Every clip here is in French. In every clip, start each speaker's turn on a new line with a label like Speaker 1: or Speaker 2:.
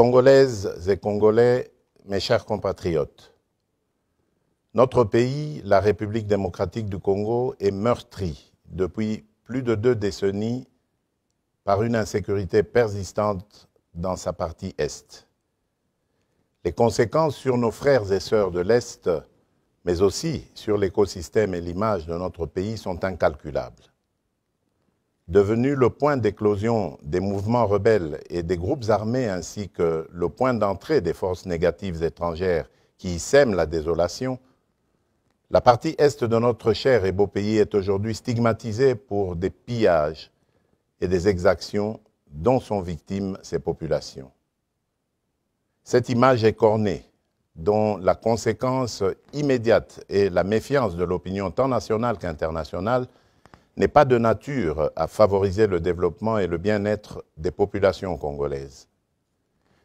Speaker 1: Congolaises et Congolais, mes chers compatriotes, notre pays, la République démocratique du Congo, est meurtri depuis plus de 2 décennies par une insécurité persistante dans sa partie Est. Les conséquences sur nos frères et sœurs de l'Est, mais aussi sur l'écosystème et l'image de notre pays sont incalculables. Devenu le point d'éclosion des mouvements rebelles et des groupes armés ainsi que le point d'entrée des forces négatives étrangères qui y sèment la désolation, la partie Est de notre cher et beau pays est aujourd'hui stigmatisée pour des pillages et des exactions dont sont victimes ces populations. Cette image écornée, dont la conséquence immédiate est la méfiance de l'opinion tant nationale qu'internationale, n'est pas de nature à favoriser le développement et le bien-être des populations congolaises.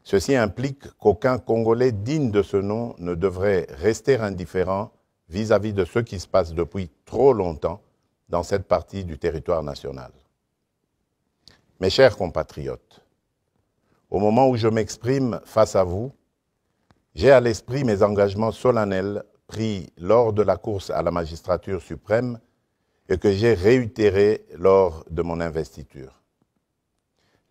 Speaker 1: Ceci implique qu'aucun Congolais digne de ce nom ne devrait rester indifférent vis-à-vis de ce qui se passe depuis trop longtemps dans cette partie du territoire national. Mes chers compatriotes, au moment où je m'exprime face à vous, j'ai à l'esprit mes engagements solennels pris lors de la course à la magistrature suprême et que j'ai réitérés lors de mon investiture.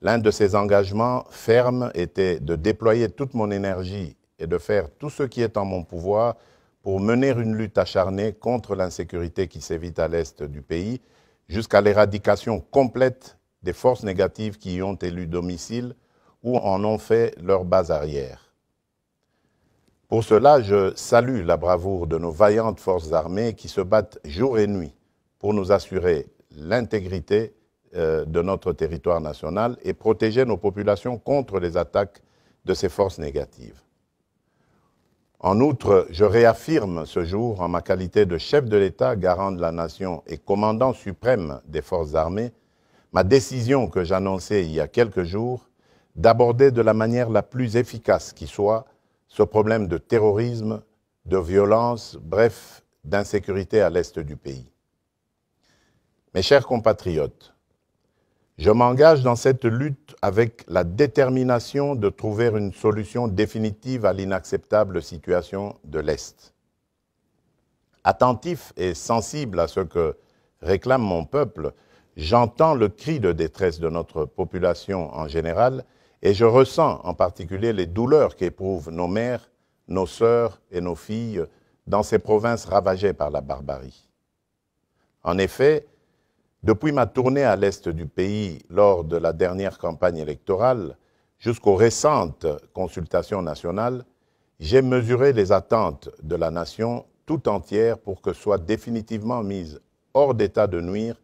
Speaker 1: L'un de ces engagements fermes était de déployer toute mon énergie et de faire tout ce qui est en mon pouvoir pour mener une lutte acharnée contre l'insécurité qui sévit à l'est du pays, jusqu'à l'éradication complète des forces négatives qui y ont élu domicile ou en ont fait leur base arrière. Pour cela, je salue la bravoure de nos vaillantes forces armées qui se battent jour et nuit pour nous assurer l'intégrité de notre territoire national et protéger nos populations contre les attaques de ces forces négatives. En outre, je réaffirme ce jour, en ma qualité de chef de l'État, garant de la nation et commandant suprême des forces armées, ma décision que j'annonçais il y a quelques jours d'aborder de la manière la plus efficace qui soit ce problème de terrorisme, de violence, bref, d'insécurité à l'est du pays. Mes chers compatriotes, je m'engage dans cette lutte avec la détermination de trouver une solution définitive à l'inacceptable situation de l'Est. Attentif et sensible à ce que réclame mon peuple, j'entends le cri de détresse de notre population en général et je ressens en particulier les douleurs qu'éprouvent nos mères, nos sœurs et nos filles dans ces provinces ravagées par la barbarie. En effet, depuis ma tournée à l'est du pays lors de la dernière campagne électorale jusqu'aux récentes consultations nationales, j'ai mesuré les attentes de la nation tout entière pour que soient définitivement mises hors d'état de nuire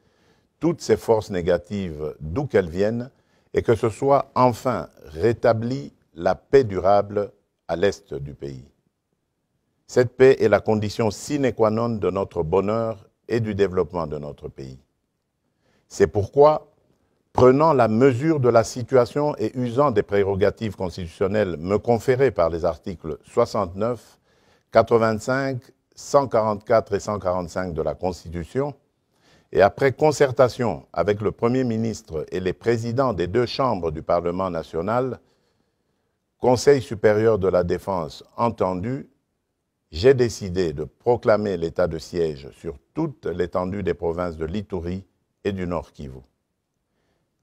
Speaker 1: toutes ces forces négatives d'où qu'elles viennent et que ce soit enfin rétabli la paix durable à l'est du pays. Cette paix est la condition sine qua non de notre bonheur et du développement de notre pays. C'est pourquoi, prenant la mesure de la situation et usant des prérogatives constitutionnelles me conférées par les articles 69, 85, 144 et 145 de la Constitution, et après concertation avec le Premier ministre et les présidents des 2 chambres du Parlement national, Conseil supérieur de la défense entendu, j'ai décidé de proclamer l'état de siège sur toute l'étendue des provinces de l'Ituri et du Nord Kivu.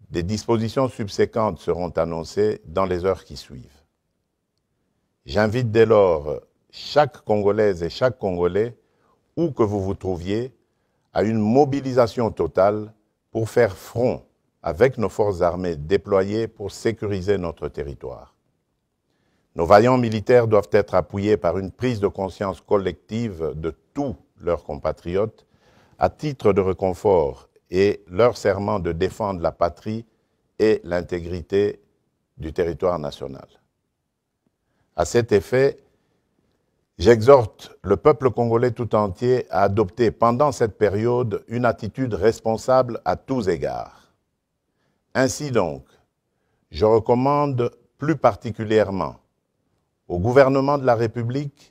Speaker 1: Des dispositions subséquentes seront annoncées dans les heures qui suivent. J'invite dès lors chaque Congolaise et chaque Congolais, où que vous vous trouviez, à une mobilisation totale pour faire front avec nos forces armées déployées pour sécuriser notre territoire. Nos vaillants militaires doivent être appuyés par une prise de conscience collective de tous leurs compatriotes à titre de réconfort et leur serment de défendre la patrie et l'intégrité du territoire national. À cet effet, j'exhorte le peuple congolais tout entier à adopter pendant cette période une attitude responsable à tous égards. Ainsi donc, je recommande plus particulièrement au gouvernement de la République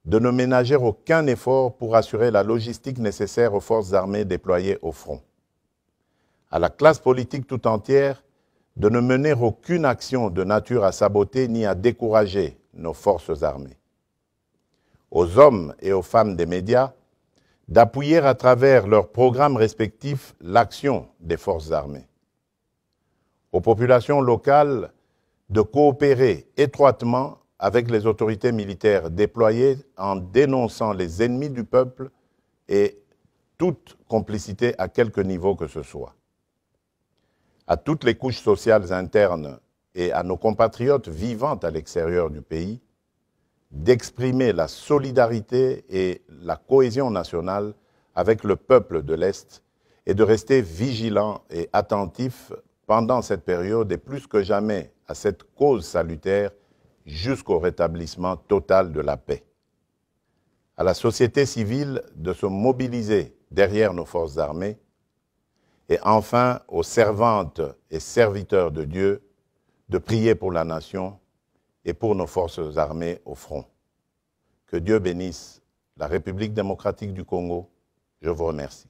Speaker 1: de ne ménager aucun effort pour assurer la logistique nécessaire aux forces armées déployées au front. À la classe politique tout entière de ne mener aucune action de nature à saboter ni à décourager nos forces armées. Aux hommes et aux femmes des médias d'appuyer à travers leurs programmes respectifs l'action des forces armées. Aux populations locales de coopérer étroitement avec les autorités militaires déployées en dénonçant les ennemis du peuple et toute complicité à quelque niveau que ce soit. À toutes les couches sociales internes et à nos compatriotes vivant à l'extérieur du pays, d'exprimer la solidarité et la cohésion nationale avec le peuple de l'Est et de rester vigilants et attentifs pendant cette période et plus que jamais à cette cause salutaire jusqu'au rétablissement total de la paix. À la société civile de se mobiliser derrière nos forces armées et enfin aux servantes et serviteurs de Dieu de prier pour la nation et pour nos forces armées au front. Que Dieu bénisse la République démocratique du Congo. Je vous remercie.